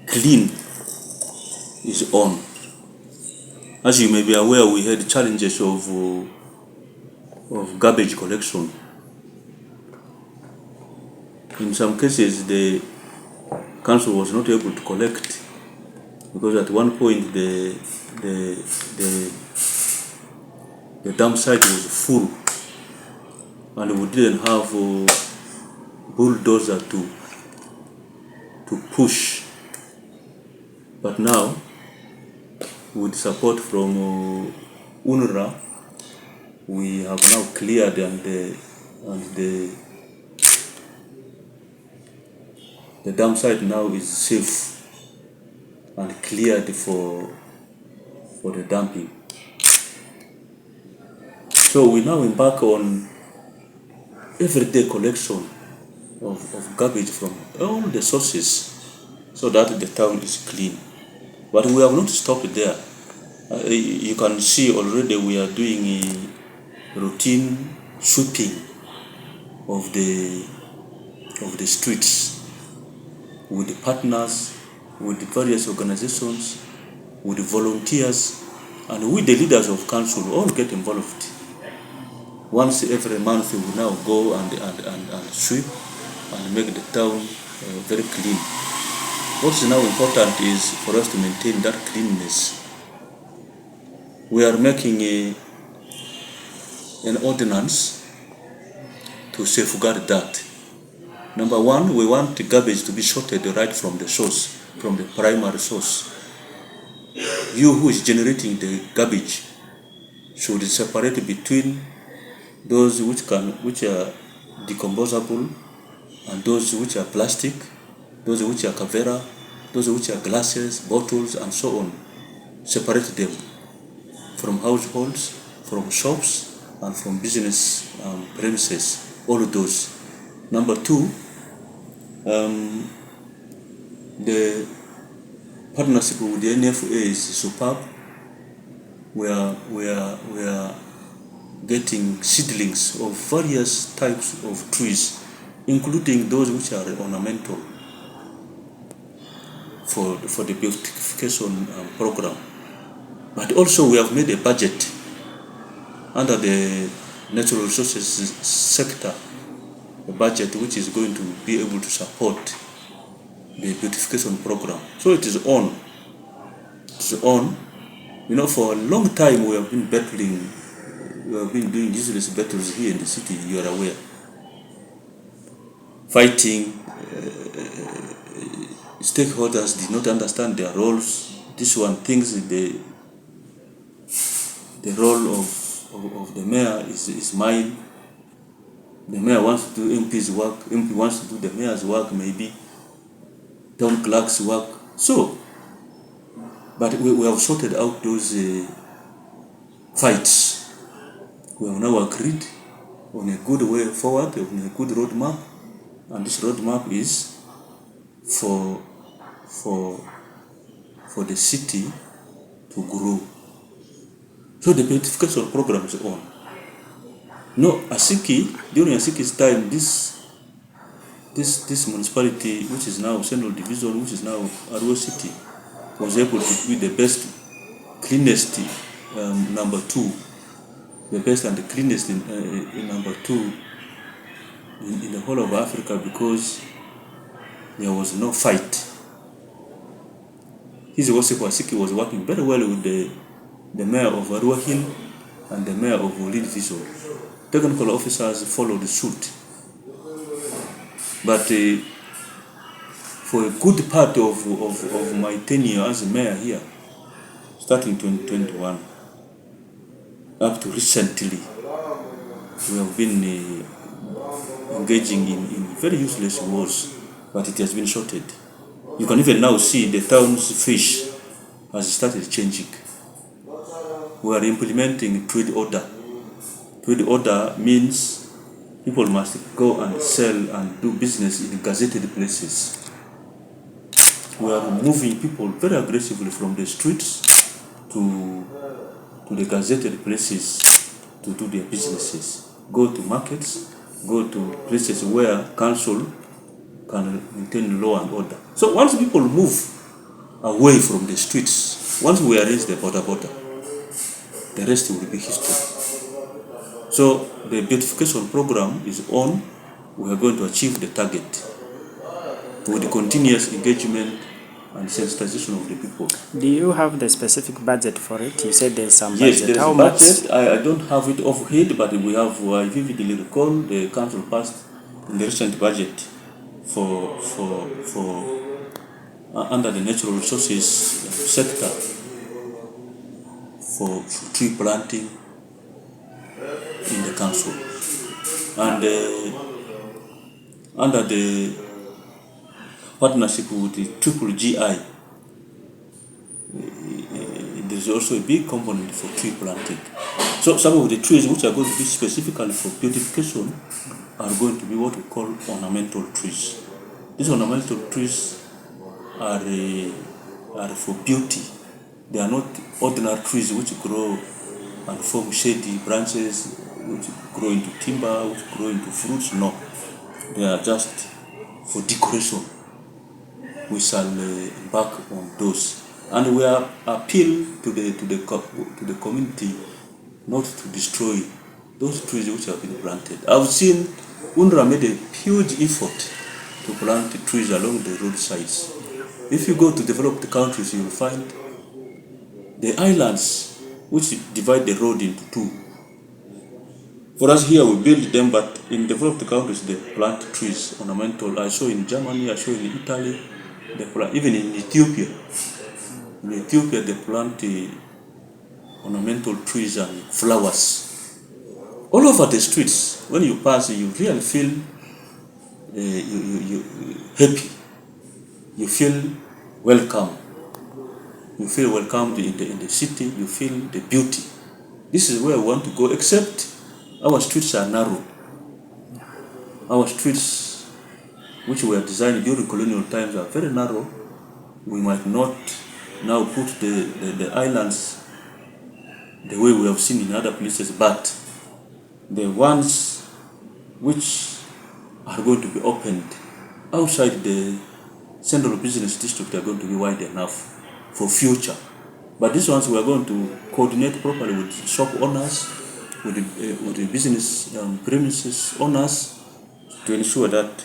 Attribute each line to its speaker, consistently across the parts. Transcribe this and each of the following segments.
Speaker 1: clean is on. As you may be aware, we had challenges of garbage collection. In some cases, the council was not able to collect because at one point the dump site was full, and we didn't have a bulldozer to push. But now, with support from UNRWA, we have now cleared, and the dump site now is safe and cleared for the dumping. So we now embark on everyday collection of garbage from all the sources so that the town is clean. But we have not stopped there. You can see already we are doing a routine sweeping of the streets with the partners, with the various organizations, with the volunteers, and with the leaders of council all get involved. Once every month we now go and sweep and make the town very clean. What is now important is for us to maintain that cleanliness. We are making an ordinance to safeguard that. Number one, we want the garbage to be sorted right from the source, from the primary source. You who is generating the garbage should separate between those which are decomposable and those which are plastic, those which are kavera, those which are glasses, bottles, and so on. Separate them from households, from shops, and from business premises, all of those. Number two, the partnership with the NFA is superb. We are getting seedlings of various types of trees, including those which are ornamental for the beautification program. But also we have made a budget under the natural resources sector, a budget which is going to be able to support the beautification program. So it is on. It's on. You know, for a long time we have been battling. We have been doing useless battles here in the city. You are aware. Fighting. Stakeholders did not understand their roles. This one thinks the role of the mayor is mine. The mayor wants to do MP's work. MP wants to do the mayor's work, maybe town clerk's work. So, but we have sorted out those fights. We have now agreed on a good way forward, on a good roadmap, and this roadmap is for the city to grow. So the beautification program is on. No, Asiki, during Asiki's time, this municipality, which is now Central Division, which is now Arua City, was able to be the best, cleanest number two, the best and the cleanest in number two in the whole of Africa, because there was no fight. His Wasipo Asiki was working very well with the mayor of Arua Hill and the mayor of Lead Viso. Technical officers followed suit. But for a good part of my tenure as a mayor here, starting 2021, up to recently, we have been engaging in very useless wars, but it has been sorted. You can even now see the town's fish has started changing. We are implementing trade order. Trade order means people must go and sell and do business in gazetted places. We are moving people very aggressively from the streets to the gazetted places to do their businesses. Go to markets, go to places where council can maintain law and order. So once people move away from the streets, once we arrange the border, the rest will be history. So the beautification program is on. We are going to achieve the target with the continuous engagement and sensitization of the people.
Speaker 2: Do you have the specific budget for it? You said there's some
Speaker 1: Yes,
Speaker 2: budget.
Speaker 1: there's
Speaker 2: How
Speaker 1: a
Speaker 2: much?
Speaker 1: budget. I don't have it off head, but we have, I vividly recall the council passed in the recent budget for under the natural resources sector for tree planting in the council. And under the partnership with the Triple GI, there's also a big component for tree planting. So some of the trees which are going to be specifically for beautification are going to be what we call ornamental trees. These ornamental trees are for beauty. They are not ordinary trees which grow and form shady branches, which grow into timber, which grow into fruits. No, they are just for decoration. We shall embark on those, and we are appeal to the community not to destroy those trees which have been planted. I've seen UNRWA made a huge effort to plant trees along the roadsides. If you go to developed countries, you will find the islands which divide the road into two. For us here, we build them, but in developed countries, they plant trees, ornamental. I saw in Germany, I saw in Italy, they plant, even in Ethiopia. In Ethiopia, they plant ornamental trees and flowers all over the streets. When you pass, you really feel you happy. You feel welcome. You feel welcomed in the city. You feel the beauty. This is where we want to go, except our streets are narrow. Our streets, which were designed during colonial times, are very narrow. We might not now put the islands the way we have seen in other places, but the ones which are going to be opened outside the central business district are going to be wide enough for future. But these ones we are going to coordinate properly with shop owners, with the business premises owners, to ensure that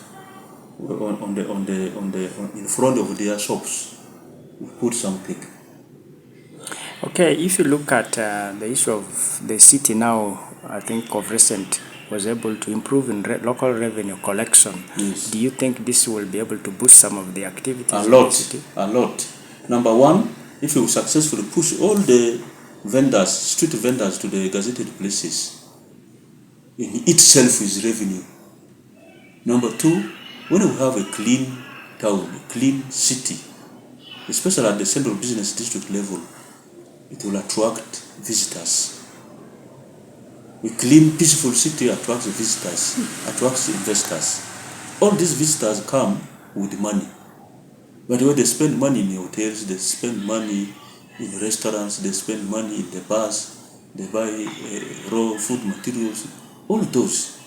Speaker 1: in front of their shops we put something.
Speaker 2: Okay, if you look at the issue of the city now, I think of recent was able to improve in local revenue collection.
Speaker 1: Yes.
Speaker 2: Do you think this will be able to boost some of the activities
Speaker 1: A
Speaker 2: in
Speaker 1: lot,
Speaker 2: the city?
Speaker 1: a lot. Number one, if you successfully push all the vendors, street vendors, to the gazetted places, in itself is revenue. Number two, when we have a clean town, a clean city, especially at the central business district level, it will attract visitors. A clean, peaceful city attracts visitors, attracts investors. All these visitors come with money. But when they spend money in hotels, they spend money in restaurants, they spend money in the bars, they buy raw food materials. All those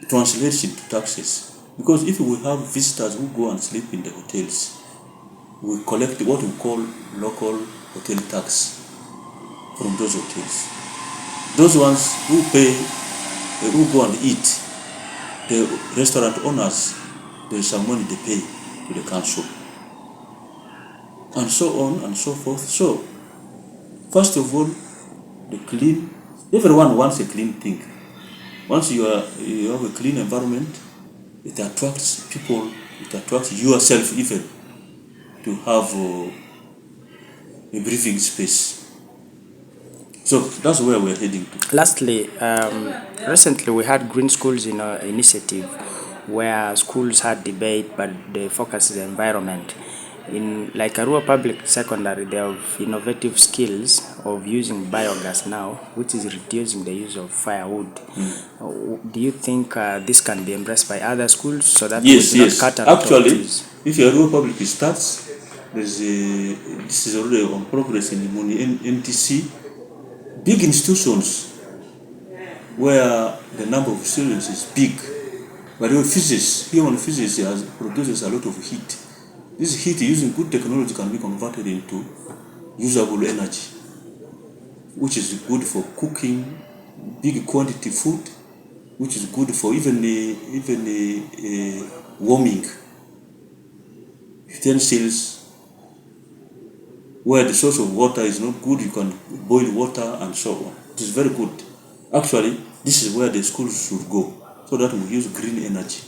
Speaker 1: translates into taxes. Because if we have visitors who go and sleep in the hotels, we collect what we call local hotel tax from those hotels. Those ones who pay, who go and eat, the restaurant owners, there is some money they pay to the council. And so on and so forth. So, first of all, the clean, everyone wants a clean thing. Once you have a clean environment, it attracts people, it attracts yourself even to have a breathing space. So that's where we're heading to.
Speaker 2: Lastly, recently we had Green Schools initiative where schools had debate, but the focus is the environment. In like Arua Public Secondary, they have innovative skills of using biogas now, which is reducing the use of firewood. Do you think this can be embraced by other schools so that
Speaker 1: Yes,
Speaker 2: we do
Speaker 1: yes.
Speaker 2: not cut a lot of
Speaker 1: Actually,
Speaker 2: trees?
Speaker 1: if Arua Public starts, this is already on progress in the NTC. Big institutions where the number of students is big, By the way, human physics produces a lot of heat. This heat, using good technology, can be converted into usable energy, which is good for cooking big quantity food, which is good for even warming utensils. Where the source of water is not good, you can boil water and so on. It is very good. Actually, this is where the schools should go, so that we use green energy.